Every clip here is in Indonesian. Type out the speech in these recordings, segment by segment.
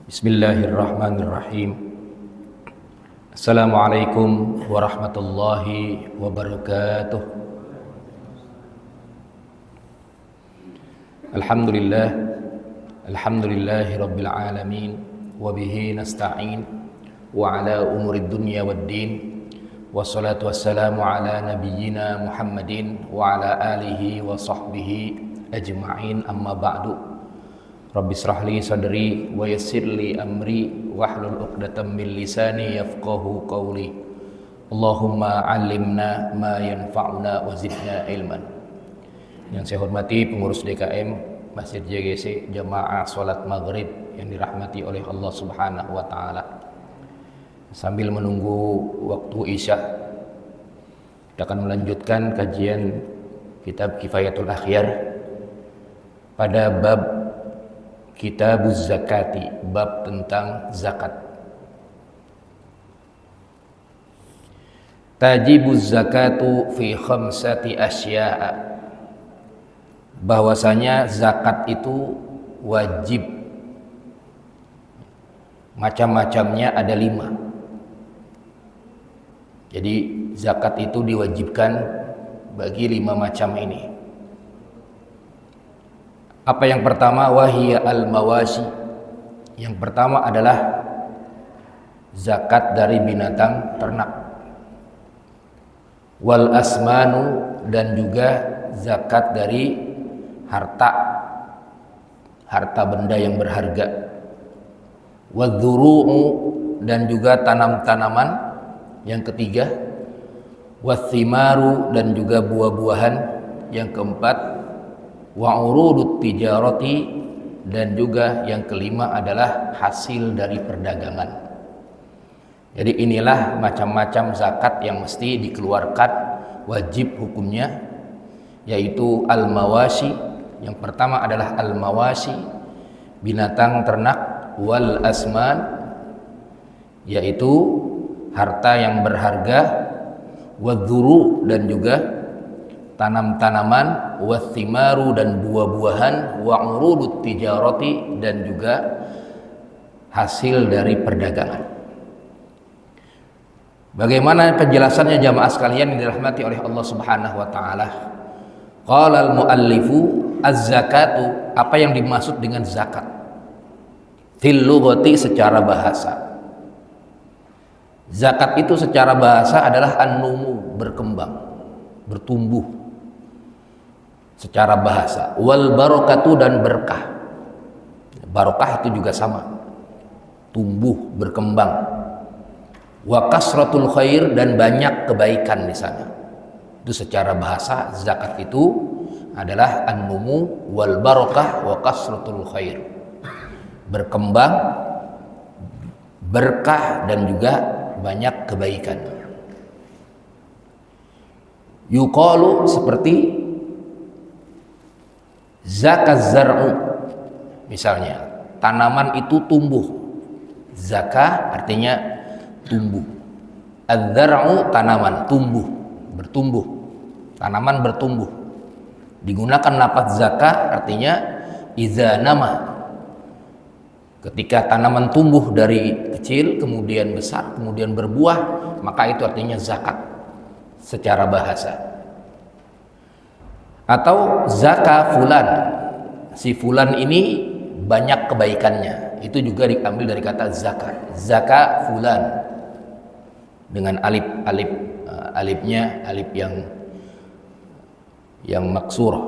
Bismillahirrahmanirrahim. Assalamualaikum warahmatullahi wabarakatuh. Alhamdulillahi rabbil alamin. Wabihi nasta'in. Wa ala umurid dunya waddin. Wassalatu wassalamu ala nabiyyina Muhammadin wa ala alihi wa sahbihi ajma'in, amma ba'du. Rabbi israh li sadri wa yassir li amri wahlul 'uqdatam min lisani yafqahu qawli. Allahumma 'allimna ma yanfa'una wa zidna ilman. Yang saya hormati pengurus DKM Masjid JGC Jamaah Salat Maghrib yang dirahmati oleh Allah Subhanahu wa taala. Sambil menunggu waktu Isya, kita akan melanjutkan kajian kitab Kifayatul Akhyar pada bab Kitabuz Zakati, bab tentang zakat. Tajibuz zakatu fi khamsati asya'a, bahwasanya zakat itu wajib, macam-macamnya ada 5. Jadi zakat itu diwajibkan bagi 5 macam ini. Apa yang pertama? Wahiyya al-mawasi. Yang pertama adalah zakat dari binatang ternak. Wal asmanu, dan juga zakat dari harta benda yang berharga. Wadzuru'u, dan juga tanam-tanaman. Yang ketiga, wathimaru, dan juga buah-buahan. Yang keempat, wa urudut tijarati, dan juga yang kelima adalah hasil dari perdagangan. Jadi inilah macam-macam zakat yang mesti dikeluarkan, wajib hukumnya, yaitu al-mawasi. Yang pertama adalah al-mawasi, binatang ternak. Wal asman, yaitu harta yang berharga. Wadzuru, dan juga tanam-tanaman. Wathimaru, dan buah-buahan. Wa urudut tijarati, dan juga hasil dari perdagangan. Bagaimana penjelasannya jamaah sekalian yang dirahmati oleh Allah Subhanahu wa taala? Qala al-muallifu az-zakatu, apa yang dimaksud dengan zakat? Fil lughati, secara bahasa. Zakat itu secara bahasa adalah an-numu, berkembang, bertumbuh secara bahasa. Wal barakatu, dan berkah. Barakah itu juga sama, tumbuh, berkembang. Wa kasratul khair, dan banyak kebaikan di sana. Itu secara bahasa zakat itu adalah an-numu wal barakah wa kasratul khair. Berkembang, berkah, dan juga banyak kebaikan. Yuqalu, seperti zakat zar'u, misalnya tanaman itu tumbuh. Zakah artinya tumbuh. Az-zar'u, tanaman, tumbuh, bertumbuh. Tanaman bertumbuh. Digunakan lafaz zakah artinya iza nama. Ketika tanaman tumbuh dari kecil, kemudian besar, kemudian berbuah, maka itu artinya zakat secara bahasa. Atau zakah fulan, si fulan ini banyak kebaikannya, itu juga diambil dari kata zakat. Zakah fulan dengan alifnya alif yang maksurah.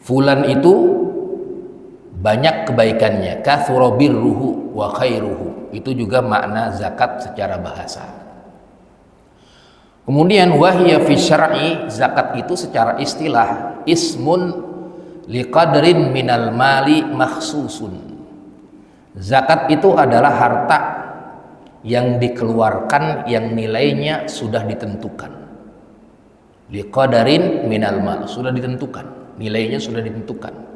Fulan itu banyak kebaikannya, kathura birruhu wa khairuhu, itu juga makna zakat secara bahasa. Kemudian wahiyya fi syar'i, zakat itu secara istilah ismun liqadrin minal mali makhsusun. Zakat itu adalah harta yang dikeluarkan yang nilainya sudah ditentukan. Liqadarin minal mal, sudah ditentukan, nilainya sudah ditentukan.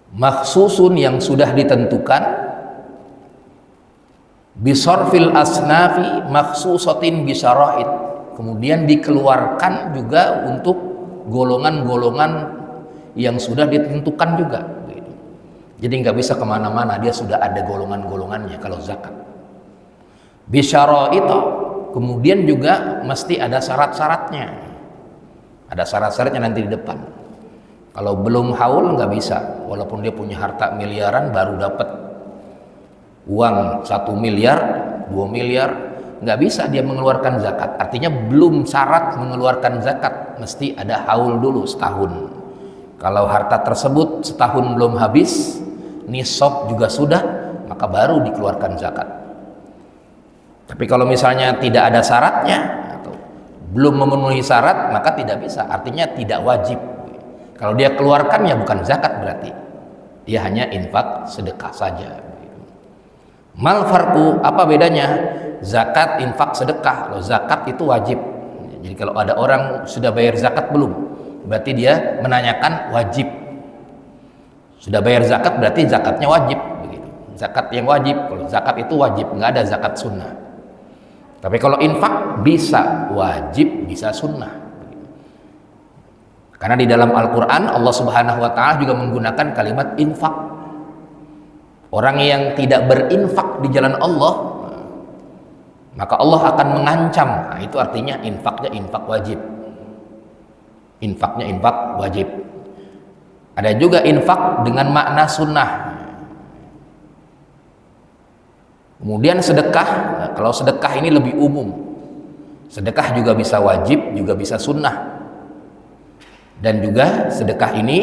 Makhsusun, yang sudah ditentukan. Bisarfil asnafi makhsusatin bisyara'id, kemudian dikeluarkan juga untuk golongan-golongan yang sudah ditentukan juga. Jadi nggak bisa kemana-mana, dia sudah ada golongan-golongannya kalau zakat. Bisyara itu kemudian juga mesti ada syarat-syaratnya. Ada syarat-syaratnya nanti di depan. Kalau belum haul nggak bisa, walaupun dia punya harta miliaran baru dapat uang 1 miliar, 2 miliar, nggak bisa dia mengeluarkan zakat. Artinya belum syarat mengeluarkan zakat, mesti ada haul dulu setahun. Kalau harta tersebut setahun belum habis, nisab juga sudah, maka baru dikeluarkan zakat. Tapi kalau misalnya tidak ada syaratnya atau belum memenuhi syarat, maka tidak bisa, artinya tidak wajib. Kalau dia keluarkannya bukan zakat, berarti dia hanya infak sedekah saja. Mal farqu, apa bedanya zakat, infak, sedekah? Kalau zakat itu wajib. Jadi kalau ada orang sudah bayar zakat belum, berarti dia menanyakan wajib. Sudah bayar zakat berarti zakatnya wajib, begitu. Zakat yang wajib. Kalau zakat itu wajib, nggak ada zakat sunnah. Tapi kalau infak bisa wajib, bisa sunnah. Karena di dalam Al-Quran Allah Subhanahu Wa Taala juga menggunakan kalimat infak. Orang yang tidak berinfak di jalan Allah, maka Allah akan mengancam. Nah, itu artinya infaknya infak wajib. Infaknya infak wajib. Ada juga infak dengan makna sunnah. Kemudian sedekah. Nah, kalau sedekah ini lebih umum. Sedekah juga bisa wajib, juga bisa sunnah. Dan juga sedekah ini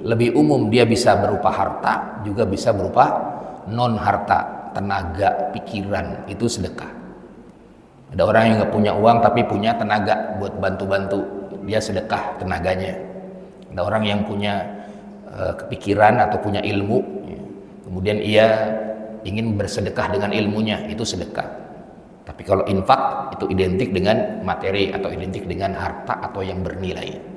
lebih umum, dia bisa berupa harta, juga bisa berupa non harta, tenaga, pikiran, itu sedekah. Ada orang yang nggak punya uang tapi punya tenaga buat bantu-bantu, dia sedekah tenaganya. Ada orang yang punya kepikiran atau punya ilmu, kemudian ia ingin bersedekah dengan ilmunya, itu sedekah. Tapi kalau infak itu identik dengan materi atau identik dengan harta atau yang bernilai.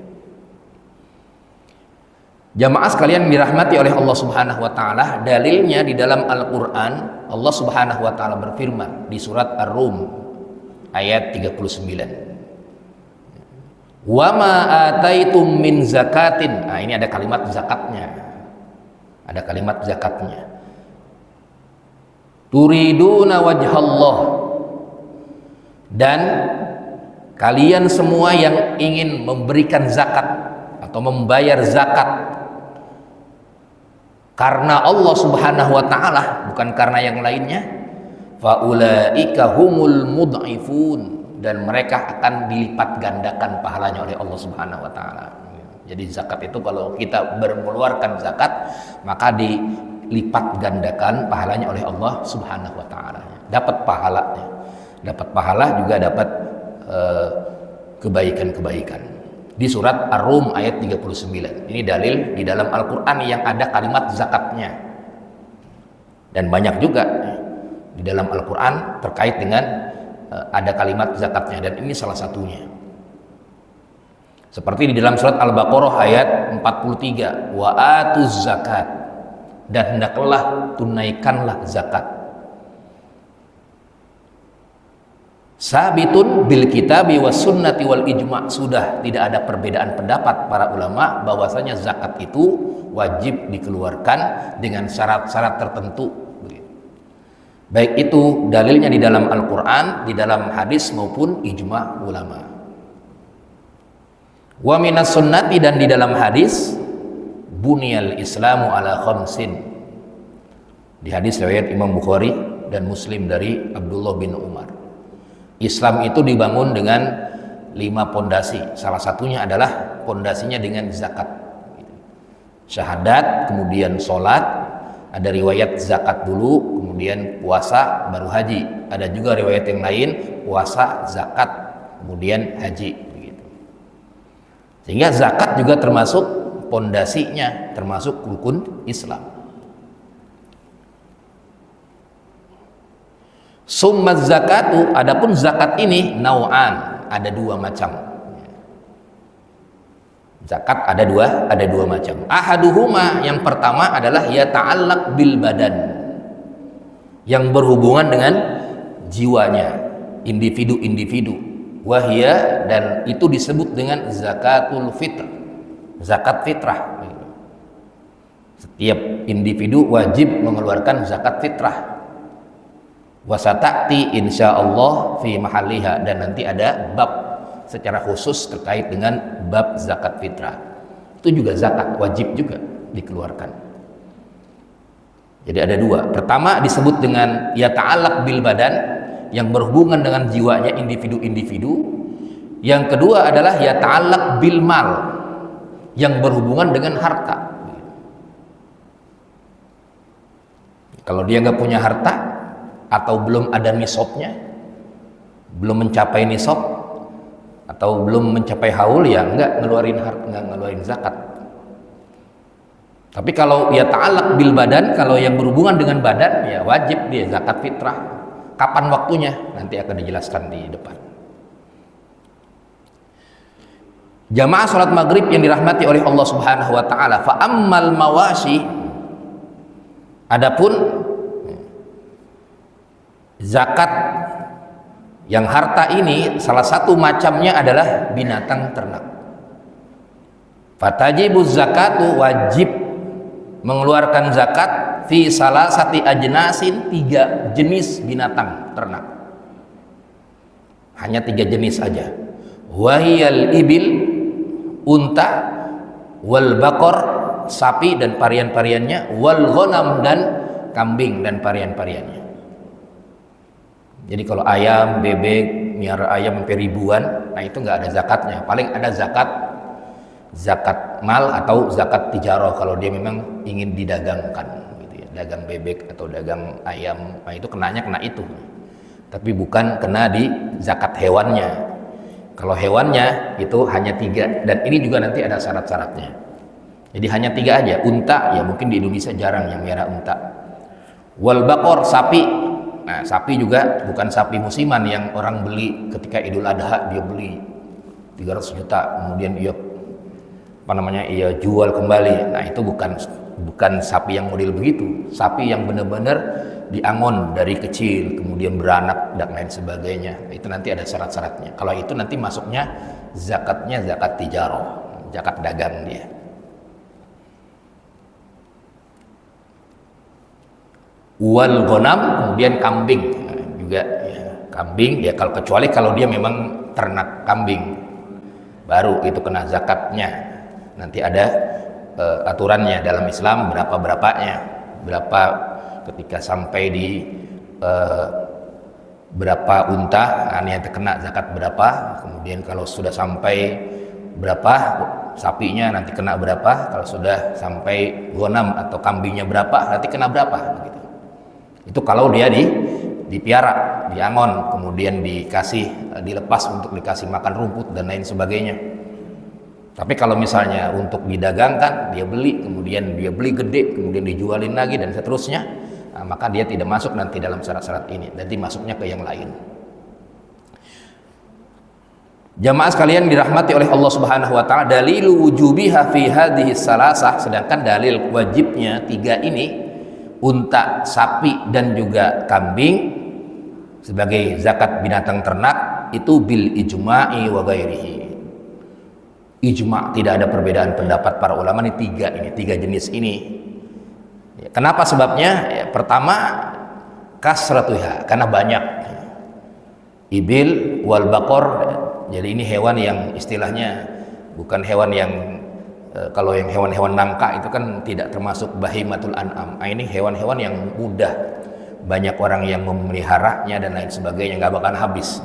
Jamaah sekalian dirahmati oleh Allah Subhanahu wa taala, dalilnya di dalam Al-Qur'an Allah Subhanahu wa taala berfirman di surat Ar-Rum ayat 39. Wa ma ataitum min zakatin. Nah, ini ada kalimat zakatnya. Ada kalimat zakatnya. Turiduna wajhallah. Dan kalian semua yang ingin memberikan zakat atau membayar zakat karena Allah Subhanahu wa taala, bukan karena yang lainnya, faulaika humul mud'ifun, dan mereka akan dilipat gandakan pahalanya oleh Allah Subhanahu wa taala. Jadi zakat itu kalau kita mengeluarkan zakat, maka dilipat gandakan pahalanya oleh Allah Subhanahu wa taala. Dapat pahalanya. Dapat pahala juga dapat kebaikan-kebaikan. Di surat Ar-Rum ayat 39. Ini dalil di dalam Al-Quran yang ada kalimat zakatnya. Dan banyak juga di dalam Al-Quran terkait dengan ada kalimat zakatnya, dan ini salah satunya. Seperti di dalam surat Al-Baqarah ayat 43, wa atuz zakat, dan hendaklah tunaikanlah zakat. Sabitun bil kitabi was sunnati wal ijma', sudah tidak ada perbedaan pendapat para ulama bahwasanya zakat itu wajib dikeluarkan dengan syarat-syarat tertentu. Baik itu dalilnya di dalam Al-Quran, di dalam hadis maupun ijma' ulama. Wa minas sunnati, dan di dalam hadis buniyal islamu ala khamsin. Di hadis riwayat Imam Bukhari dan Muslim dari Abdullah bin Umar. Islam itu dibangun dengan 5 pondasi. Salah satunya adalah pondasinya dengan zakat. Syahadat, kemudian sholat, ada riwayat zakat dulu, kemudian puasa, baru haji. Ada juga riwayat yang lain, puasa, zakat, kemudian haji. Sehingga zakat juga termasuk pondasinya, termasuk rukun Islam. Summa zakatu, adapun zakat ini nau'an, ada 2 macam. Zakat ada dua macam. Ahaduhuma, yang pertama adalah ya ta'allaq bil badan, yang berhubungan dengan jiwanya, individu-individu. Wahia, dan itu disebut dengan zakatul fitr, zakat fitrah. Setiap individu wajib mengeluarkan zakat fitrah. Wasata'ti insyaallah fi mahalliha, dan nanti ada bab secara khusus terkait dengan bab zakat fitrah. Itu juga zakat wajib juga dikeluarkan. Jadi ada dua. Pertama disebut dengan ya ta'allaq bil badan, yang berhubungan dengan jiwanya individu-individu. Yang kedua adalah ya ta'allaq bil mal, yang berhubungan dengan harta. Kalau dia nggak punya harta atau belum ada nisabnya, belum mencapai nisab atau belum mencapai haul, ya nggak ngeluarin harta, nggak ngeluarin zakat. Tapi kalau ya ta'allaq bil badan, kalau yang berhubungan dengan badan, ya wajib dia zakat fitrah. Kapan waktunya? Nanti akan dijelaskan di depan. Jamaah salat maghrib yang dirahmati oleh Allah Subhanahu wa taala, fa ammal mawashi, adapun zakat yang harta ini salah satu macamnya adalah binatang ternak. Fatajibuz zakatu, wajib mengeluarkan zakat fi salasati ajnasin, 3 jenis binatang ternak. Hanya 3 jenis saja. Wahiyal ibil, unta, wal bakor, sapi dan parian-pariannya, wal ghanam, dan kambing dan parian-pariannya. Jadi kalau ayam, bebek, miara ayam sampai ribuan, nah itu nggak ada zakatnya. Paling ada zakat mal atau zakat tijarah kalau dia memang ingin didagangkan gitu ya. Dagang bebek atau dagang ayam, nah itu kena itu. Tapi bukan kena di zakat hewannya. Kalau hewannya itu hanya 3, dan ini juga nanti ada syarat-syaratnya. Jadi hanya 3 aja. Unta, ya mungkin di Indonesia jarang yang merah unta. Wal bakor, sapi. Nah, sapi juga bukan sapi musiman yang orang beli ketika Idul Adha, dia beli 300 juta, kemudian dia ia jual kembali. Nah, itu bukan sapi yang model begitu. Sapi yang benar-benar diangon dari kecil, kemudian beranak dan lain sebagainya. Itu nanti ada syarat-syaratnya. Kalau itu nanti masuknya zakatnya zakat tijarah, zakat dagang dia. Wal ghanam, kemudian kambing juga ya. Kambing ya, kalau kecuali kalau dia memang ternak kambing, baru itu kena zakatnya. Nanti ada aturannya dalam Islam, berapa-berapanya, berapa ketika sampai di berapa unta, ini yang terkena zakat berapa. Kemudian kalau sudah sampai berapa sapinya nanti kena berapa. Kalau sudah sampai ghanam atau kambingnya berapa, nanti kena berapa gitu. Itu kalau dia dipiara, diangon, kemudian dilepas untuk dikasih makan rumput dan lain sebagainya. Tapi kalau misalnya untuk didagangkan, dia beli, kemudian dia beli gede, kemudian dijualin lagi dan seterusnya, nah, maka dia tidak masuk nanti dalam syarat-syarat ini. Nanti masuknya ke yang lain. Jamaah sekalian dirahmati oleh Allah Subhanahu wa taala, dalilu wujubiha fi hadhihi salasah, sedangkan dalil wajibnya 3 ini, unta, sapi dan juga kambing sebagai zakat binatang ternak, itu bil ijma'i wa ghairihi. Ijma', tidak ada perbedaan pendapat para ulama ini 3 jenis ini. Kenapa sebabnya? Ya, pertama kasratuha, karena banyak. Ibil wal bakor, jadi ini hewan yang istilahnya bukan hewan yang kalau yang hewan-hewan nangka itu kan tidak termasuk bahimatul an'am. Nah, ini hewan-hewan yang mudah, banyak orang yang memeliharanya dan lain sebagainya, nggak bakal habis.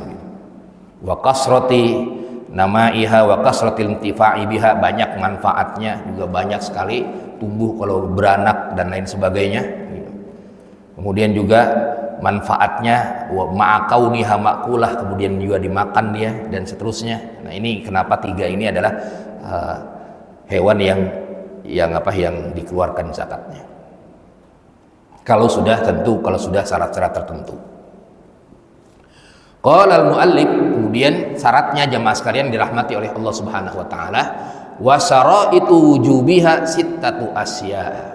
Wa kasrati namaiha wa kasratil intifa'i biha, banyak manfaatnya, juga banyak sekali tumbuh kalau beranak dan lain sebagainya. Kemudian juga manfaatnya wa ma'akauniha makulah, kemudian juga dimakan dia dan seterusnya. Nah, ini kenapa 3 ini adalah hewan yang dikeluarkan zakatnya. Kalau sudah syarat-syarat tertentu. Qala al-muallif, kemudian syaratnya jamaah sekalian dirahmati oleh Allah Subhanahu wa taala, wa syaraitu wujubiha sittatu asya.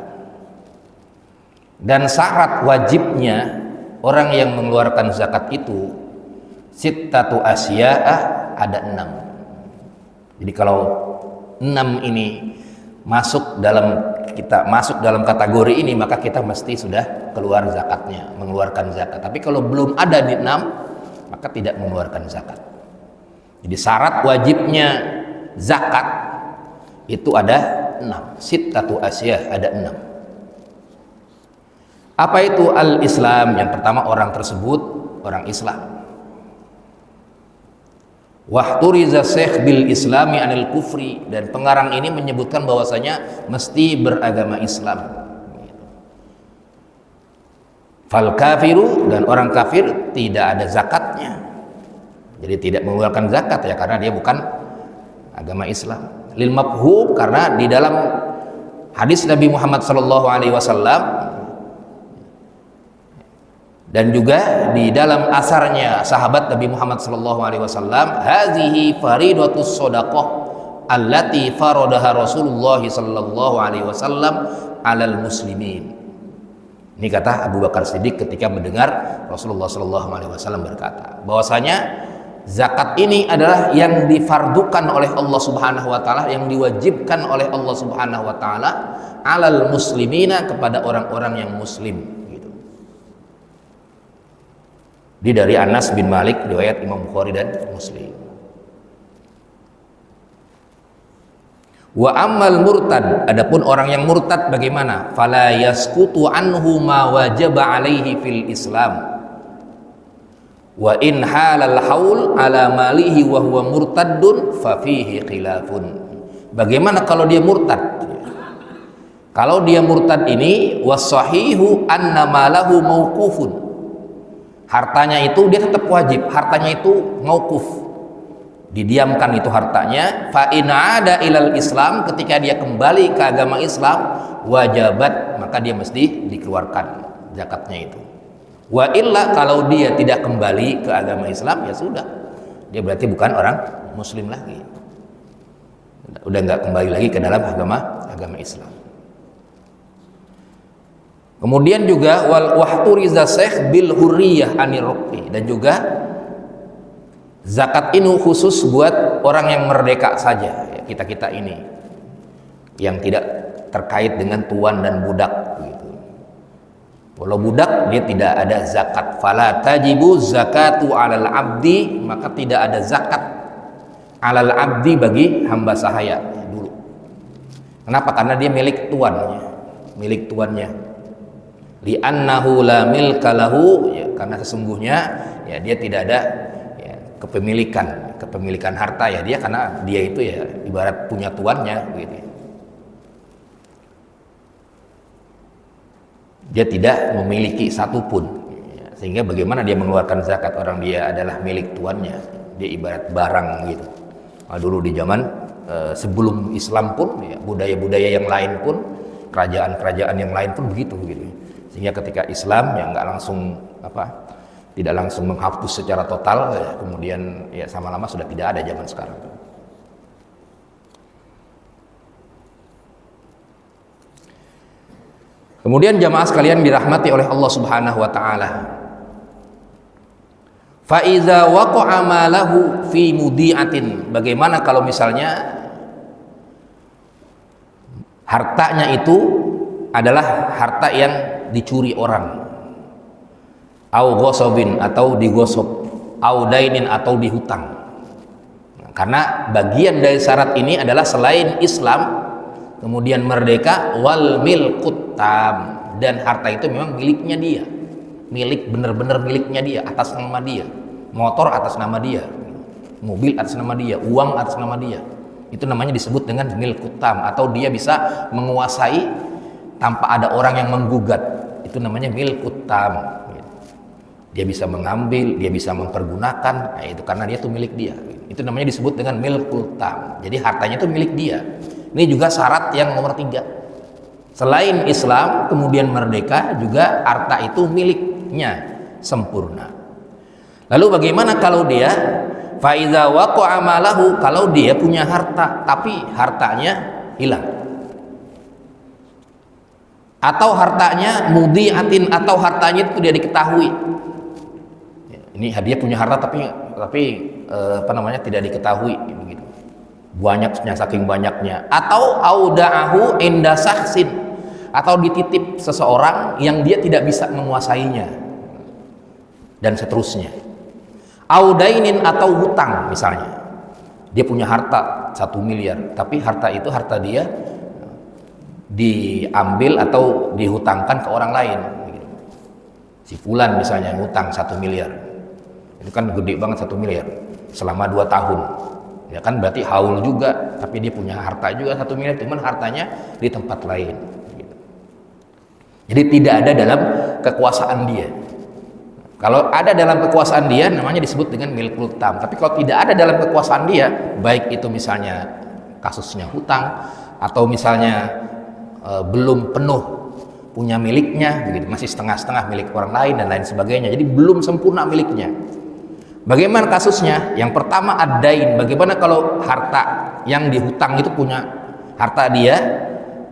Dan syarat wajibnya orang yang mengeluarkan zakat itu sittatu asya, ada 6. Jadi kalau 6 ini masuk dalam kita masuk dalam kategori ini, maka kita mesti sudah keluar zakatnya, mengeluarkan zakat. Tapi kalau belum ada di 6, maka tidak mengeluarkan zakat. Jadi syarat wajibnya zakat itu ada 6. Sittatu asya, ada 6. Apa itu al-Islam? Yang pertama, orang tersebut orang Islam. Wahturiza syekh bil islami anil kufri, dan pengarang ini menyebutkan bahwasanya mesti beragama Islam. Fal kafiru, dan orang kafir tidak ada zakatnya, jadi tidak mengeluarkan zakat ya, karena dia bukan agama Islam. Lil mafhum, karena di dalam hadis Nabi Muhammad SAW dan juga di dalam asarnya sahabat Nabi Muhammad SAW, hazihi faridatus shadaqah allati faradaha Rasulullah SAW alal muslimin. Ini kata Abu Bakar Siddiq ketika mendengar Rasulullah SAW berkata bahwasanya zakat ini adalah yang difardukan oleh Allah Subhanahu wa taala, yang diwajibkan oleh Allah Subhanahu wa taala alal muslimina, kepada orang-orang yang muslim. Di dari Anas bin Malik, riwayat Imam Bukhari dan Muslim. Wa ammal murtad, adapun orang yang murtad bagaimana? Fala yasqutu anhu ma wajaba alaihi fil Islam. Wa in halal haul ala malihi wa huwa murtaddun fa fihi khilafun. Bagaimana kalau dia murtad? Kalau dia murtad ini wasahihu anna malahu mauqufun. Hartanya itu dia tetap wajib, hartanya itu mauquf, didiamkan itu hartanya. Fa in ada ilal Islam, ketika dia kembali ke agama Islam, wajabat, maka dia mesti dikeluarkan zakatnya itu. Wa illa, kalau dia tidak kembali ke agama Islam, ya sudah, dia berarti bukan orang muslim lagi, udah nggak kembali lagi ke dalam agama Islam. Kemudian juga wal wahturiza syekh bil hurriyah anir ruqi, dan juga zakat ini khusus buat orang yang merdeka saja, ya, kita ini yang tidak terkait dengan tuan dan budak gitu. Kalau budak dia tidak ada zakat. Fala tajibu zakatu alal abdi, maka tidak ada zakat alal abdi bagi hamba sahaya dulu. Kenapa? Karena dia milik tuannya. Li'annahu la milka lahu, ya, karena sesungguhnya ya dia tidak ada ya, kepemilikan harta ya dia, karena dia itu ya ibarat punya tuannya gitu. Dia tidak memiliki satupun ya, sehingga bagaimana dia mengeluarkan zakat, orang dia adalah milik tuannya, dia ibarat barang gitu. Nah, dulu di zaman sebelum Islam pun ya, budaya-budaya yang lain pun, kerajaan-kerajaan yang lain pun begitu gitu. Sehingga ketika Islam yang nggak langsung tidak langsung menghapus secara total ya, kemudian ya lama-lama sudah tidak ada zaman sekarang. Kemudian jamaah sekalian dirahmati oleh Allah Subhanahu wa taala. Fa iza waqa'a malahu fi mudi'atin, bagaimana kalau misalnya hartanya itu adalah harta yang dicuri orang, au ghasabin, atau digosok, au dainin, atau dihutang. Karena bagian dari syarat ini adalah selain Islam, kemudian merdeka, wal milkut tam, dan harta itu memang miliknya dia, milik benar-benar miliknya dia, atas nama dia. Motor atas nama dia, mobil atas nama dia, uang atas nama dia. Itu namanya disebut dengan milkut tam, atau dia bisa menguasai tanpa ada orang yang menggugat. Itu namanya milkut tam. Dia bisa mengambil, dia bisa mempergunakan, nah itu karena dia itu milik dia. Itu namanya disebut dengan milkut tam. Jadi hartanya itu milik dia. Ini juga syarat yang nomor 3. Selain Islam kemudian merdeka, juga harta itu miliknya sempurna. Lalu bagaimana kalau dia fa iza waqa'a malahu, kalau dia punya harta tapi hartanya hilang, atau hartanya mudiatin, atau hartanya itu dia diketahui. Ini dia punya harta tapi tidak diketahui begitu. banyaknya, saking banyaknya. Atau auda'ahu inda saksin, atau dititip seseorang yang dia tidak bisa menguasainya, dan seterusnya. Audainin, atau hutang misalnya, dia punya harta 1 miliar, tapi harta itu harta dia diambil atau dihutangkan ke orang lain. Si fulan misalnya ngutang 1 miliar, itu kan gede banget 1 miliar selama 2 tahun, ya kan berarti haul juga, tapi dia punya harta juga 1 miliar, cuman hartanya di tempat lain. Jadi tidak ada dalam kekuasaan dia. Kalau ada dalam kekuasaan dia, namanya disebut dengan milkul tam. Tapi kalau tidak ada dalam kekuasaan dia, baik itu misalnya kasusnya hutang, atau misalnya belum penuh punya miliknya, begitu, masih setengah-setengah milik orang lain dan lain sebagainya. Jadi belum sempurna miliknya. Bagaimana kasusnya? Yang pertama ad-dain. Bagaimana kalau harta yang dihutang itu punya harta dia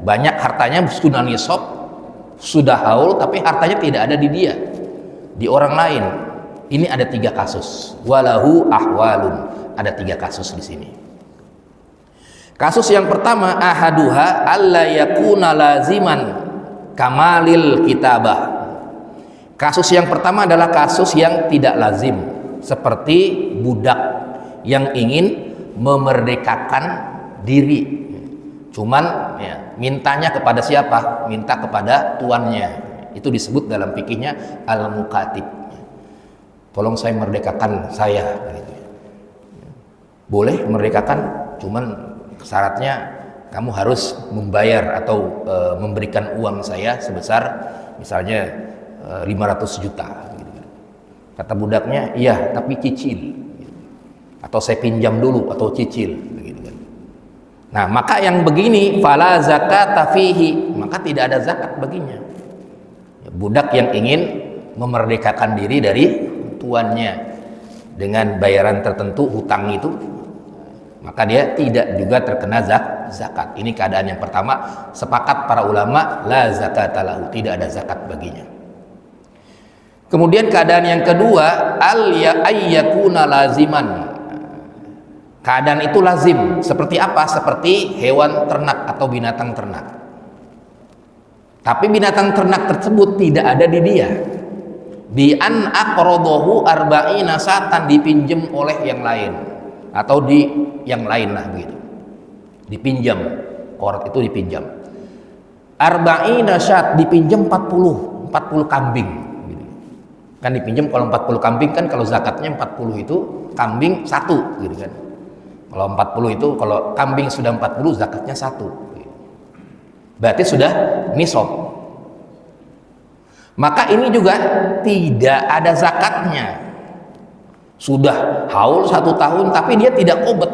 banyak, hartanya sudah nisab, sudah haul, tapi hartanya tidak ada di dia, di orang lain. Ini ada 3 kasus. Walahu ahwalun. Ada 3 kasus di sini. Kasus yang pertama, ahaduha alla yakuna laziman kamalil kitabah. Kasus yang pertama adalah kasus yang tidak lazim, seperti budak yang ingin memerdekakan diri. Cuman ya, mintanya kepada siapa? Minta kepada tuannya. Itu disebut dalam fikihnya al-mukatib. Tolong saya merdekakan saya. Boleh merdekakan, cuman syaratnya kamu harus membayar atau memberikan uang saya sebesar misalnya 500 juta. Kata budaknya, iya tapi cicil, atau saya pinjam dulu atau cicil. Nah, maka yang begini fala zakata fihi, maka tidak ada zakat baginya. Budak yang ingin memerdekakan diri dari tuannya dengan bayaran tertentu, hutang itu, maka dia tidak juga terkena zakat. Ini keadaan yang pertama, sepakat para ulama la zakata lahu, tidak ada zakat baginya. Kemudian keadaan yang kedua, al ayyakuna laziman. Keadaan itu lazim. Seperti apa? Seperti hewan ternak atau binatang ternak. Tapi binatang ternak tersebut tidak ada di dia. Bi an aqradahu arba'ina satan, dipinjam oleh yang lain, atau di yang lain lah begitu. Dipinjam. Qard itu dipinjam. Arba'ina syat, dipinjam 40 kambing. Kan dipinjam, kalau 40 kambing kan kalau zakatnya 40 itu kambing 1 gitu kan. Kalau 40 itu, kalau kambing sudah 40 zakatnya 1. Berarti sudah nisab. Maka ini juga tidak ada zakatnya. Sudah haul 1 tahun tapi dia tidak qobat.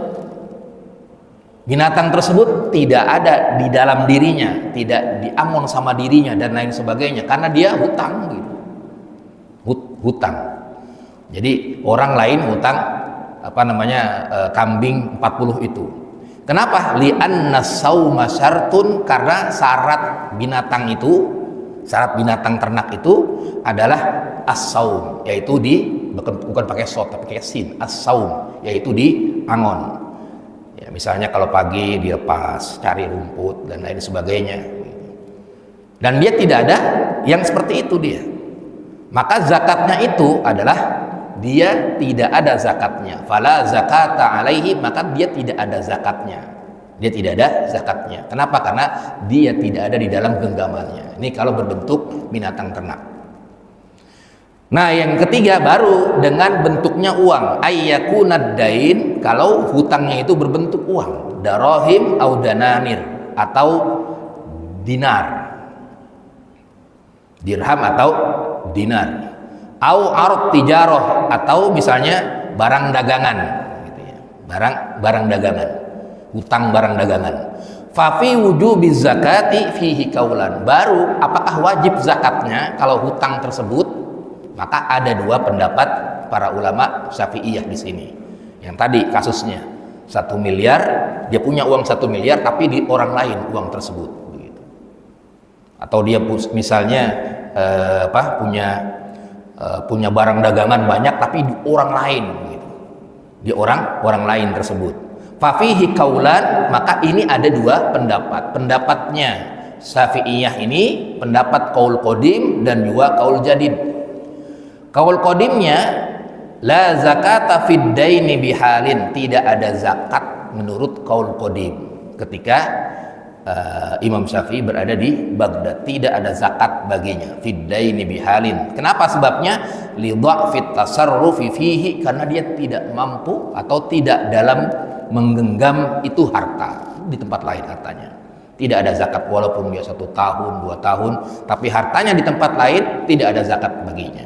Binatang tersebut tidak ada di dalam dirinya, tidak diamon sama dirinya dan lain sebagainya, karena dia hutang gitu. Hutang. Jadi orang lain hutang kambing 40 itu. Kenapa? Li'anna sauma syartun, karena syarat binatang itu, syarat binatang ternak itu adalah as-saum, yaitu bukan pakai sod tapi pakai sin, as-saum, yaitu di angon. Ya, misalnya kalau pagi dilepas cari rumput dan lain sebagainya. Dan dia tidak ada yang seperti itu dia. Maka zakatnya itu adalah dia tidak ada zakatnya. Fala zakata alaihi, maka dia tidak ada zakatnya. Dia tidak ada zakatnya. Kenapa? Karena dia tidak ada di dalam genggamannya. Ini kalau berbentuk binatang ternak. Nah, yang ketiga baru dengan bentuknya uang. Ayyakunad dain, kalau hutangnya itu berbentuk uang. Darahim au dananir, atau dinar. Dirham atau dinar. Au arad tijarah, atau misalnya barang dagangan gitu ya. Barang dagangan, hutang barang dagangan. Fa fi wujubiz zakati fihi kaulan. Baru apakah wajib zakatnya kalau hutang tersebut? Maka ada 2 pendapat para ulama Syafi'iyah di sini. Yang tadi kasusnya 1 miliar, dia punya uang 1 miliar tapi di orang lain uang tersebut begitu. Atau dia misalnya punya barang dagangan banyak tapi di orang lain gitu. Di orang lain tersebut. Fafihi kaulan, maka ini ada dua pendapat. Pendapatnya Syafi'iyah ini pendapat kaul qadim dan juga kaul jadid. Kaul qadimnya la zakata fid daini bihalin, tidak ada zakat menurut kaul qadim. Ketika Imam Syafi'i berada di Baghdad, tidak ada zakat baginya fid daini bihalin. Kenapa sebabnya? Li dha'fit tasarrufi fihi, karena dia tidak mampu atau tidak dalam menggenggam itu harta di tempat lain hartanya. Tidak ada zakat walaupun dia 1 tahun 2 tahun, tapi hartanya di tempat lain tidak ada zakat baginya.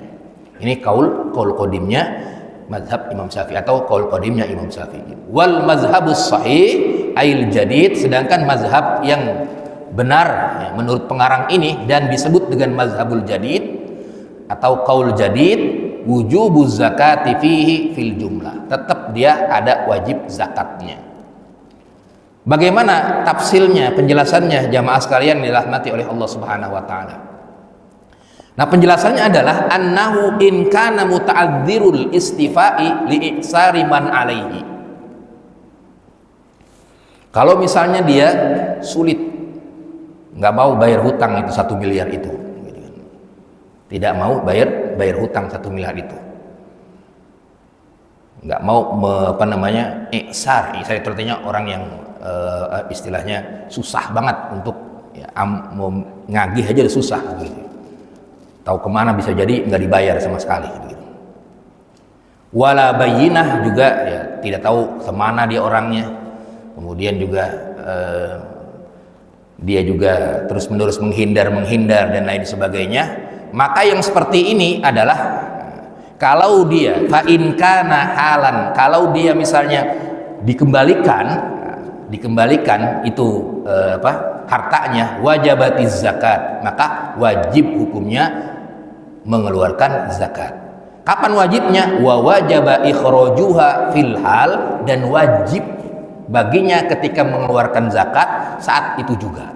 Ini kaul qadimnya mazhab Imam Syafi'i atau kaul qadimnya Imam Syafi'i. Wal mazhabus sahih ail jadid, sedangkan mazhab yang benar ya, menurut pengarang ini dan disebut dengan mazhabul jadid atau kaul jadid, wujubuz zakati fihi fil jumlah, tetap dia ada wajib zakatnya. Bagaimana tafsilnya, penjelasannya jamaah sekalian dirahmati oleh Allah Subhanahu wa taala? Nah, penjelasannya adalah annahu in kana muta'adzirul istifa'i li'iksari man alaihi. Kalau misalnya dia sulit, nggak mau bayar hutang itu 1 miliar itu, tidak mau bayar hutang 1 miliar itu, nggak mau iksar itu artinya orang yang istilahnya susah banget untuk ya, mau ngagih aja udah susah gitu. Tahu kemana bisa jadi nggak dibayar sama sekali gitu. Wala bayyinah, juga ya tidak tahu kemana dia orangnya, kemudian juga dia juga terus menerus menghindar dan lain sebagainya. Maka yang seperti ini adalah kalau dia fa in kana halan, kalau dia misalnya dikembalikan itu hartanya, wajibatiz zakat, maka wajib hukumnya mengeluarkan zakat. Kapan wajibnya? Wa wajaba ikhrajuha fil hal, dan wajib baginya ketika mengeluarkan zakat saat itu juga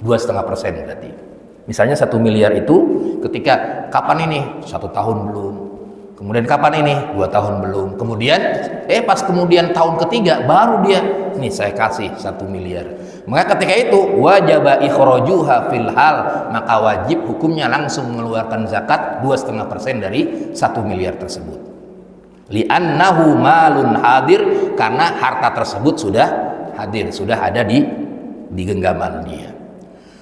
2,5% berarti. Misalnya 1 miliar itu ketika kapan ini? 1 tahun belum. Kemudian kapan ini? 2 tahun belum. Kemudian pas kemudian tahun ketiga baru dia, nih saya kasih 1 miliar. Maka ketika itu wajaba ikhrajuha fil hal, maka wajib hukumnya langsung mengeluarkan zakat 2,5% dari 1 miliar tersebut. Li'annahu malun hadir, karena harta tersebut sudah hadir, sudah ada di genggaman dia.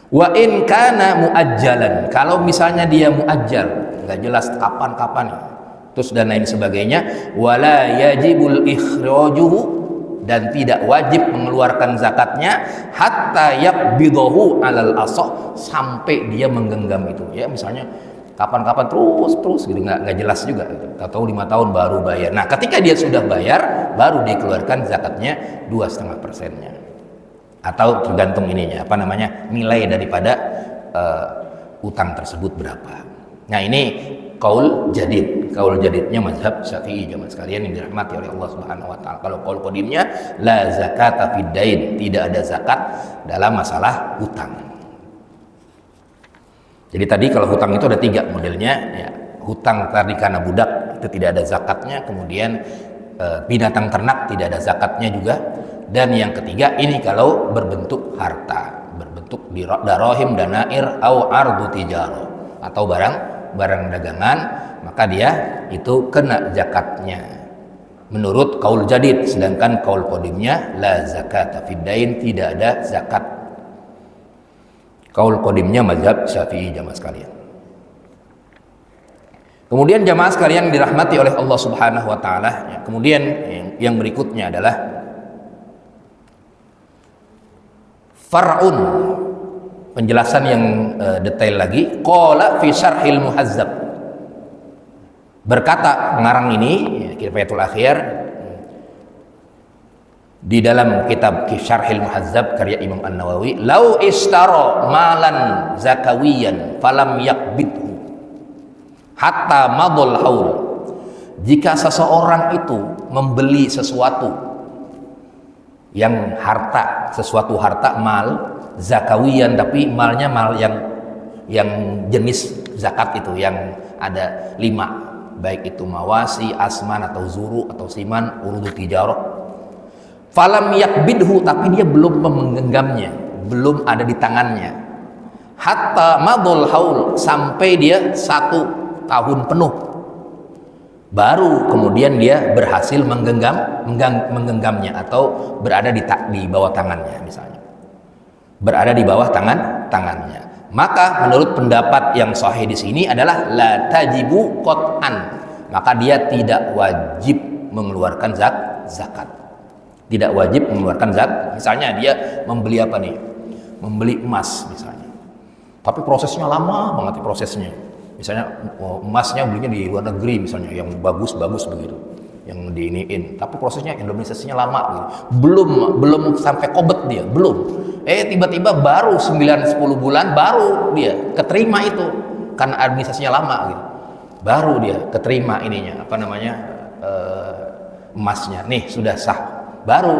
Wa in kana muajjalan, kalau misalnya dia muajjal, nggak jelas kapan terus dan lain sebagainya, wala yajibul ikhrajuhu, dan tidak wajib mengeluarkan zakatnya hatta yaqbidahu alal asah, sampai dia menggenggam itu ya, misalnya kapan terus gitu, nggak jelas juga gitu. Atau 5 tahun baru bayar. Nah, ketika dia sudah bayar baru dikeluarkan zakatnya 2,5%-nya, atau tergantung nilai daripada utang tersebut berapa. Nah, ini kaul jadidnya mazhab Syafi'i jamaah sekalian yang dirahmati oleh Allah Subhanahu wa taala. Kalau kaul qadimnya la zakata fid dain, tidak ada zakat dalam masalah hutang. Jadi tadi kalau hutang itu ada 3 modelnya ya. Hutang tadi karena budak itu tidak ada zakatnya, kemudian binatang ternak tidak ada zakatnya juga, dan yang ketiga ini kalau berbentuk harta, berbentuk darahim, danair, au ardu tijaro, atau barang dagangan, maka dia itu kena zakatnya menurut kaul jadid. Sedangkan kaul qadimnya la zakata fid dain, tidak ada zakat. Kaul qadimnya mazhab Syafi'i jamaah sekalian. Kemudian jamaah sekalian dirahmati oleh Allah Subhanahu wa taala, ya, kemudian yang berikutnya adalah far'un, penjelasan yang detail lagi. Qala fi syarhil muhazzab, berkata pengarang ini Kifayatul Akhyar di dalam kitab Syarhil Muhazzab karya Imam An-Nawawi, lau istara malan zakawiyan falam yakbidhu hatta madul haul, jika seseorang itu membeli sesuatu yang sesuatu harta mal zakawiyan, tapi malnya mal yang jenis zakat itu yang ada 5, baik itu mawasi, asman atau zuru atau siman, urudu tijarah. Falam yakbidhu, tapi dia belum menggenggamnya, belum ada di tangannya. Hatta madul haul, sampai dia 1 tahun penuh, baru kemudian dia berhasil menggenggamnya atau berada di bawah tangannya, misalnya berada di bawah tangannya. Maka menurut pendapat yang sahih di sini adalah la tajibu qat'an, maka dia tidak wajib mengeluarkan zakat. Tidak wajib mengeluarkan zakat. Misalnya dia membeli apa nih? Membeli emas misalnya. Tapi prosesnya lama banget prosesnya. Misalnya emasnya belinya di luar negeri misalnya, yang bagus-bagus begitu, yang diiniin. Tapi prosesnya Indonesianya lama gitu. Belum sampai kobet dia, belum. Tiba-tiba baru 9-10 bulan baru dia keterima itu, karena administrasinya lama gitu. Baru dia keterima ininya, apa namanya, emasnya. Nih sudah sah. Baru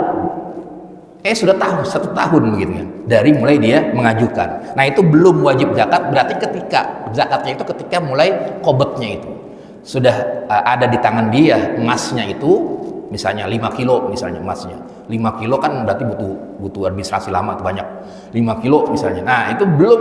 sudah 1 tahun begitu kan, dari mulai dia mengajukan. Nah itu belum wajib zakat, berarti ketika zakatnya itu ketika mulai kobetnya itu sudah ada di tangan dia emasnya itu, misalnya 5 kilo misalnya emasnya. 5 kilo kan berarti butuh administrasi lama tuh, banyak. 5 kilo misalnya. Nah itu belum,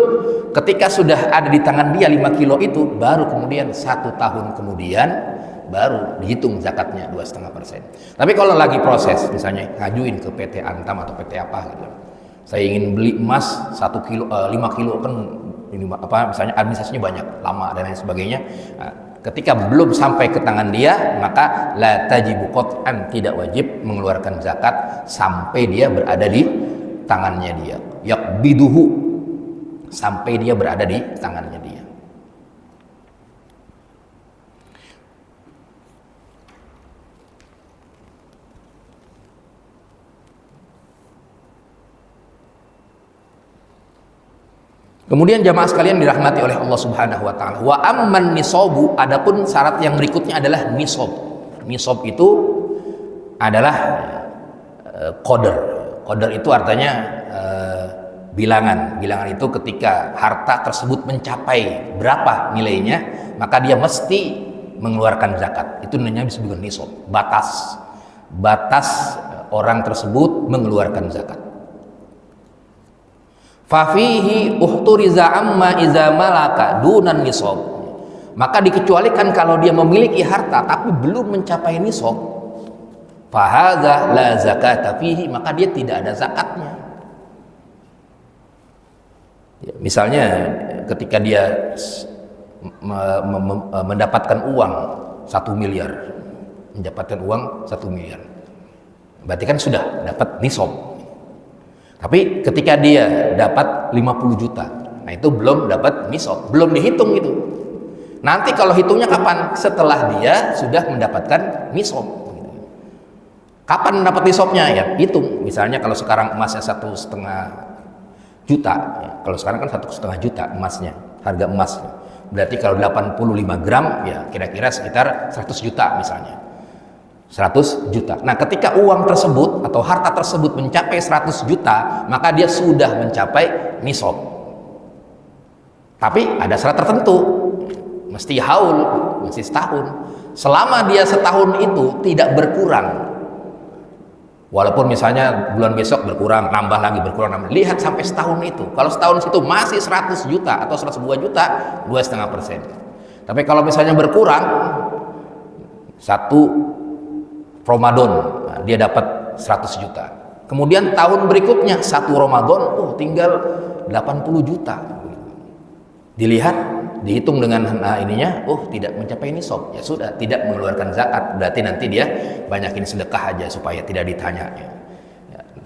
ketika sudah ada di tangan dia 5 kilo itu, baru kemudian 1 tahun kemudian baru dihitung zakatnya 2,5%. Tapi kalau lagi proses, misalnya ngajuin ke PT Antam atau PT apa gitu, saya ingin beli emas 1 kilo, 5 kilo kan ini apa, misalnya administrasinya banyak, lama dan lain sebagainya. Nah, ketika belum sampai ke tangan dia, maka la tajibu qat'an, tidak wajib mengeluarkan zakat sampai dia berada di tangannya dia. Yakbiduhu, sampai dia berada di tangannya dia. Kemudian jamaah sekalian dirahmati oleh Allah Subhanahu wa taala. Wa amman nisabu, adapun syarat yang berikutnya adalah nisab. Nisab itu adalah qadar. Qadar itu artinya bilangan. Bilangan itu ketika harta tersebut mencapai berapa nilainya, maka dia mesti mengeluarkan zakat. Itu namanya disebut nisab. Batas orang tersebut mengeluarkan zakat. Fafihi uhturiza amma iza malaka dunan nisab, maka dikecualikan kalau dia memiliki harta tapi belum mencapai nisab, fahadza la zakata fihi, maka dia tidak ada zakatnya. Misalnya ketika dia mendapatkan uang 1 miliar, berarti kan sudah dapat nisab. Tapi ketika dia dapat 50 juta, nah itu belum dapat nisab, belum dihitung itu. Nanti kalau hitungnya kapan? Setelah dia sudah mendapatkan nisab. Kapan dapat nisabnya? Ya hitung. Misalnya kalau sekarang emasnya 1,5 juta, ya, kalau sekarang kan 1,5 juta emasnya, harga emasnya. Berarti kalau 85 gram, ya kira-kira sekitar 100 juta misalnya. 100 juta. Nah, ketika uang tersebut atau harta tersebut mencapai 100 juta, maka dia sudah mencapai nisab. Tapi ada syarat tertentu. Mesti haul, mesti setahun. Selama dia setahun itu tidak berkurang. Walaupun misalnya bulan besok berkurang, nambah lagi berkurang, nambah. Lihat sampai setahun itu. Kalau setahun itu masih 100 juta atau 102 juta, 2,5%. Tapi kalau misalnya berkurang, 1 Ramadan, nah, dia dapat 100 juta. Kemudian tahun berikutnya 1 Ramadan, tinggal 80 juta. Dilihat, dihitung dengan ininya, tidak mencapai nisab. Ya sudah, tidak mengeluarkan zakat. Berarti nanti dia banyakin sedekah aja supaya tidak ditanya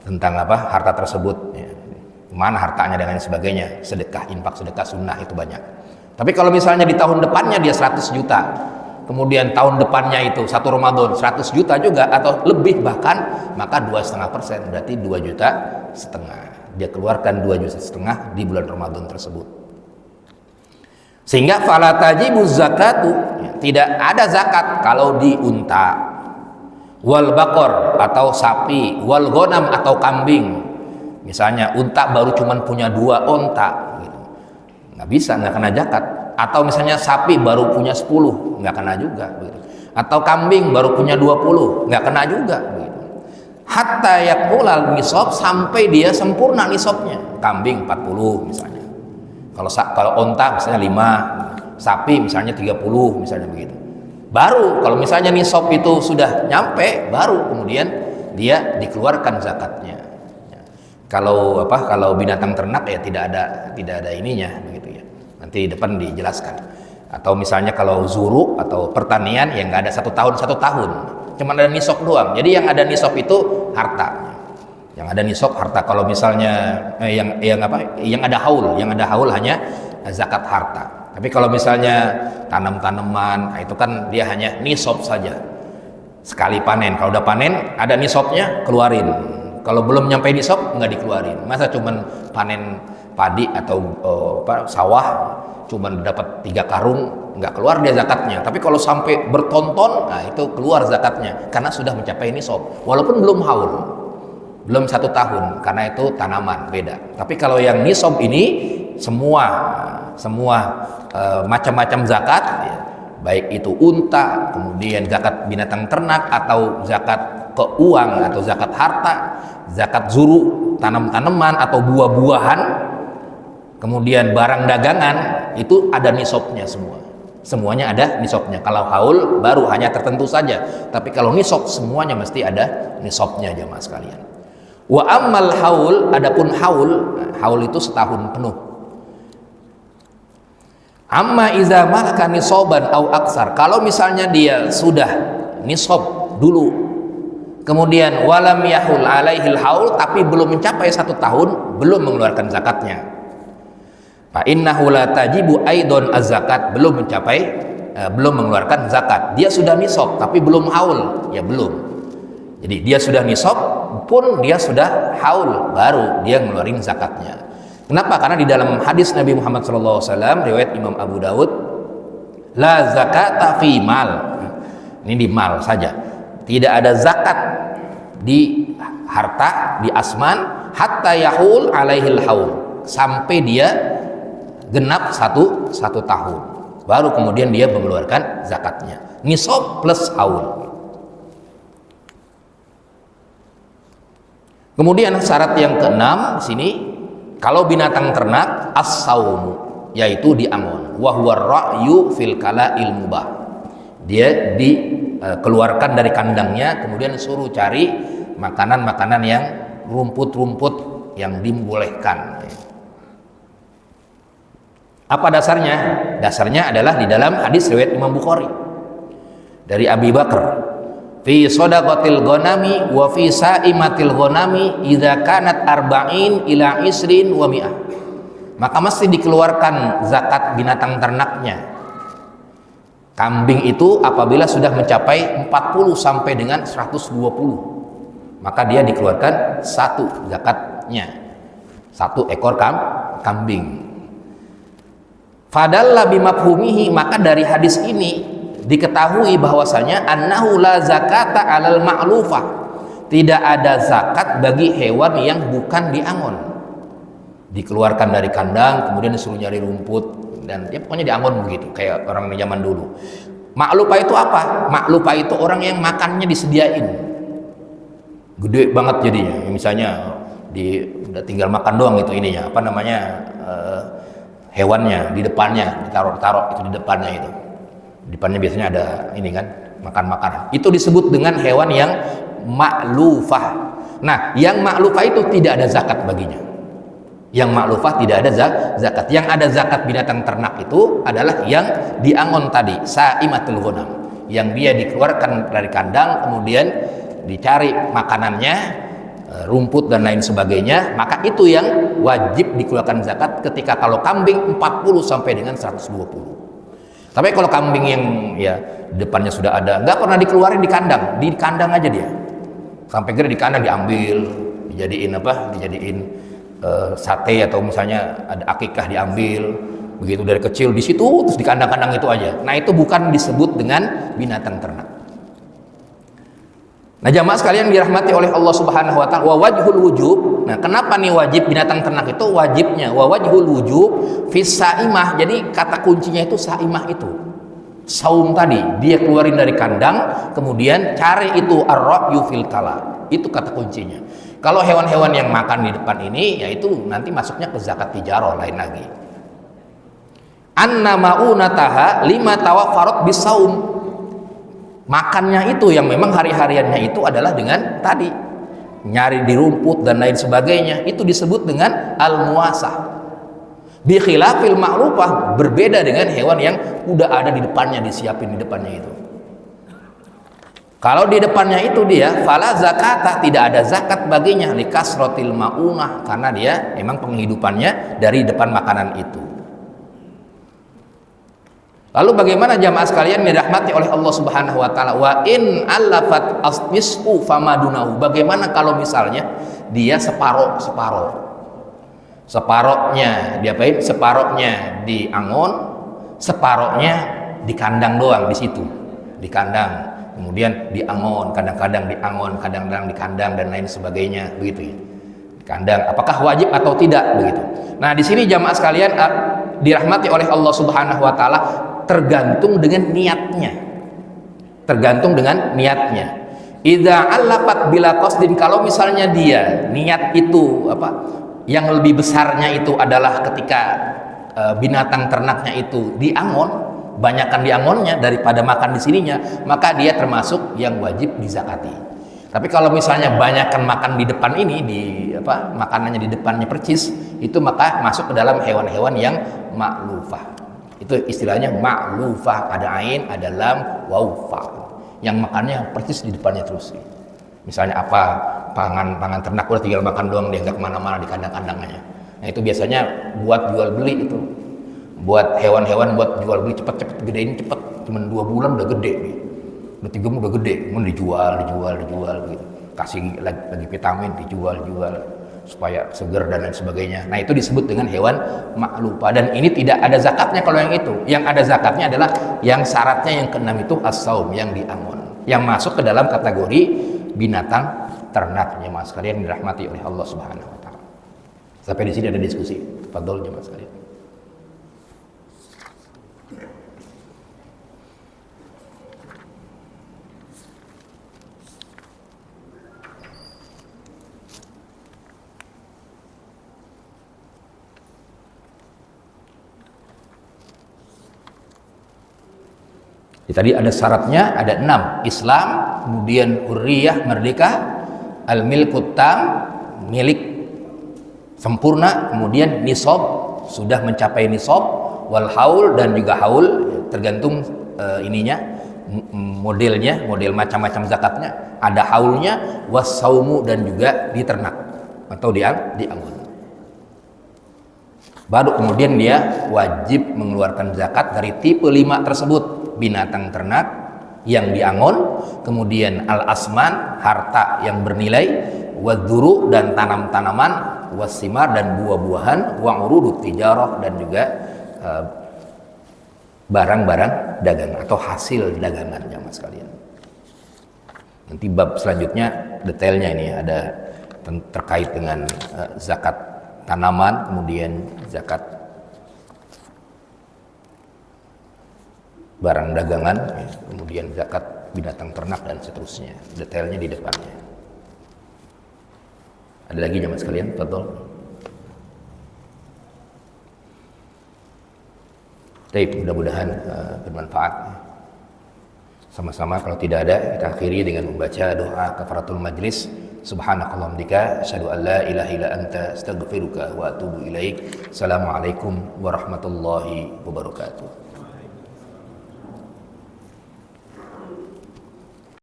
tentang apa harta tersebut. Mana hartanya dan lain sebagainya. Sedekah, infak, sedekah sunnah itu banyak. Tapi kalau misalnya di tahun depannya dia 100 juta. Kemudian tahun depannya itu 1 Ramadan 100 juta juga atau lebih bahkan, maka 2,5%, berarti 2,5 juta. Dia keluarkan 2,5 juta di bulan Ramadan tersebut. Sehingga fala tajibu zakatu, tidak ada zakat kalau di unta, wal baqar atau sapi, wal ghanam atau kambing. Misalnya unta baru cuman punya 2 onta gitu. Nggak bisa, nggak kena zakat. Atau misalnya sapi baru punya 10, nggak kena juga begitu. Atau kambing baru punya 20, nggak kena juga begitu. hatta yakmulal nisab, sampai dia sempurna nisabnya. Kambing 40 misalnya, kalau onta misalnya 5, sapi misalnya 30 misalnya begitu. Baru kalau misalnya nisab itu sudah nyampe, baru kemudian dia dikeluarkan zakatnya. Kalau binatang ternak ya tidak ada ininya begitu ya. Nanti di depan dijelaskan. Atau misalnya kalau zuru atau pertanian yang nggak ada 1 tahun, cuma ada nisab doang. Jadi yang ada nisab itu harta. Yang ada nisab harta. Kalau misalnya yang ada haul hanya zakat harta. Tapi kalau misalnya tanam-tanaman, nah itu kan dia hanya nisab saja. Sekali panen, kalau udah panen ada nisabnya, keluarin. Kalau belum nyampe nisab nggak dikeluarin. Masa cuman panen padi atau sawah cuman dapat 3 karung, nggak keluar dia zakatnya. Tapi kalau sampai bertonton, nah itu keluar zakatnya karena sudah mencapai nisab. Walaupun belum haul, belum 1 tahun, karena itu tanaman beda. Tapi kalau yang nisab ini semua macam-macam zakat, ya, baik itu unta, kemudian zakat binatang ternak, atau zakat keuang atau zakat harta, zakat zuru, tanaman atau buah-buahan, kemudian barang dagangan, itu ada nisabnya semua. Semuanya ada nisabnya. Kalau haul baru hanya tertentu saja, tapi kalau nisab semuanya mesti ada nisabnya, jamaah sekalian. Wa ammal haul, adapun haul itu setahun penuh. Amma iza malaka nisaban au aksar, kalau misalnya dia sudah nisab dulu, kemudian walam yahul alaihil haul, tapi belum mencapai 1 tahun, belum mengeluarkan zakatnya, fa innahu la tajibu aidon az-zakat, belum mengeluarkan zakat. Dia sudah nisab tapi belum haul, ya belum. Jadi dia sudah nisab pun dia sudah haul, baru dia ngeluarin zakatnya. Kenapa? Karena di dalam hadis Nabi Muhammad SAW, riwayat Imam Abu Dawud, la zakata fi mal, ini di mal saja, tidak ada zakat di harta, di asman, hatta yahul alaihil haul, sampai dia genap satu tahun, baru kemudian dia mengeluarkan zakatnya. Nisab plus haul. Kemudian syarat yang ke-6 sini, kalau binatang ternak as-saumu, yaitu diangon, wa huwa ra'yu fil kala'il mubah, dia dikeluarkan dari kandangnya, kemudian suruh cari makanan-makanan yang rumput-rumput yang dibolehkan. Apa dasarnya? Dasarnya adalah di dalam hadis riwayat Imam Bukhari dari Abi Bakar, fi shadaqatil ghanami wa fi sa'imatil ghanami idza kanat arba'in ila isrin wa mi'ah, maka mesti dikeluarkan zakat binatang ternaknya kambing itu apabila sudah mencapai 40 sampai dengan 120, maka dia dikeluarkan 1 zakatnya, 1 ekor kambing. Fadalla bimafhumihi, maka dari hadis ini diketahui bahwasanya annahu la zakata alal ma'lufah, tidak ada zakat bagi hewan yang bukan diangon, dikeluarkan dari kandang kemudian disuruh nyari rumput, dan ya pokoknya diangon begitu kayak orang di zaman dulu. Ma'lufah itu apa? Ma'lufah itu orang yang makannya disediain gede banget jadinya, misalnya tinggal makan doang itu ininya, apa namanya, hewannya di depannya ditaruh itu di depannya itu. Di depannya biasanya ada ini kan, makan-makan. Itu disebut dengan hewan yang ma'lufah. Nah, yang ma'lufah itu tidak ada zakat baginya. Yang ma'lufah tidak ada zakat. Yang ada zakat binatang ternak itu adalah yang diangon tadi, sa'imatul ghanam, yang dia dikeluarkan dari kandang, kemudian dicari makanannya, rumput dan lain sebagainya, maka itu yang wajib dikeluarkan zakat ketika kalau kambing 40 sampai dengan 120. Tapi kalau kambing yang ya depannya sudah ada, nggak pernah dikeluarin di kandang aja dia, sampai gede di kandang diambil, dijadiin sate, atau misalnya ada akikah diambil, begitu dari kecil di situ terus di kandang-kandang itu aja. Nah itu bukan disebut dengan binatang ternak. Nah jamaah sekalian dirahmati oleh Allah Subhanahu wa taala, wa wajhul wujub. Nah, kenapa nih wajib binatang ternak itu wajibnya? Wa wajhul wujub fis saimah. Jadi kata kuncinya itu saimah itu. Saum tadi, dia keluarin dari kandang, kemudian cari itu ar-ra'yu fil kala. Itu kata kuncinya. Kalau hewan-hewan yang makan di depan ini, yaitu nanti masuknya ke zakat tijarah, lain lagi. Anna ma'unataha lima tawaffarot bisaum. Makannya itu yang memang hari-hariannya itu adalah dengan tadi nyari di rumput dan lain sebagainya, itu disebut dengan al-muasah. Bi khilafil ma'rufah, berbeda dengan hewan yang udah ada di depannya, disiapin di depannya itu. Kalau di depannya itu dia fala zakata, tidak ada zakat baginya likasrotil ma'unah, karena dia memang penghidupannya dari depan makanan itu. Lalu bagaimana jamaah sekalian dirahmati oleh Allah Subhanahu wa taala? Wa in allafat asnisfu famadunahu. Bagaimana kalau misalnya dia separohnya diapain? Separohnya di angon, separohnya di kandang doang di situ. Di kandang, kemudian di angon, kadang-kadang di angon, kadang-kadang di kandang dan lain sebagainya, begitu ya. Di kandang, apakah wajib atau tidak begitu. Nah, di sini jamaah sekalian dirahmati oleh Allah Subhanahu wa taala, tergantung dengan niatnya. Tergantung dengan niatnya. Idza allafat bila qasdin, kalau misalnya dia niat itu yang lebih besarnya itu adalah ketika binatang ternaknya itu diangon, banyakkan diangonnya daripada makan di sininya, maka dia termasuk yang wajib dizakati. Tapi kalau misalnya banyakkan makan di depan ini, makanannya di depannya percis, itu maka masuk ke dalam hewan-hewan yang ma'lufah. Itu istilahnya ma'lufah, ada ain, ada lam, waufa, yang makannya persis di depannya terus. Misalnya pangan ternak udah tinggal makan doang, dia nggak kemana-mana di kandang-kandangnya. Nah itu biasanya buat jual beli, itu buat hewan-hewan buat jual beli, cepet-cepet gedein, cepet, cuma 2 bulan udah gede nih, udah 3 bulan udah gede, kemudian dijual gitu, kasih lagi vitamin, dijual supaya seger dan lain sebagainya. Nah itu disebut dengan hewan ma'lufah, dan ini tidak ada zakatnya. Kalau yang itu, yang ada zakatnya adalah yang syaratnya yang keenam itu as-saum, yang diangon, yang masuk ke dalam kategori binatang ternaknya. Mas sekalian dirahmati oleh Allah Subhanahu wa taala. Sampai di sini ada diskusi. Fadhol jemaah sekalian. Tadi ada syaratnya, ada 6. Islam, kemudian hurriyah, merdeka, al-milkut tam, milik sempurna, kemudian nisab, sudah mencapai nisab, wal haul, dan juga haul, tergantung model macam-macam zakatnya. Ada haulnya, was-saumu, dan juga di ternak atau dianggun. Baru kemudian dia wajib mengeluarkan zakat dari tipe 5 tersebut. Binatang ternak yang diangon, kemudian al-asman, harta yang bernilai, wadzuru, dan tanam-tanaman, wasimar, dan buah-buahan, wa urudut tijarah, dan juga barang-barang dagangan atau hasil dagangan jamaah sekalian. Nanti bab selanjutnya detailnya ini ada terkait dengan zakat tanaman, kemudian zakat barang dagangan, kemudian zakat binatang ternak, dan seterusnya. Detailnya di depannya. Ada lagi jamaah sekalian? Betul. Baik, mudah-mudahan bermanfaat. Sama-sama, kalau tidak ada, kita akhiri dengan membaca doa kafaratul majlis. Subhanakallahumma bika asyhadu an la ilaha illa anta astaghfiruka wa atubu ilaik. Assalamualaikum warahmatullahi wabarakatuh.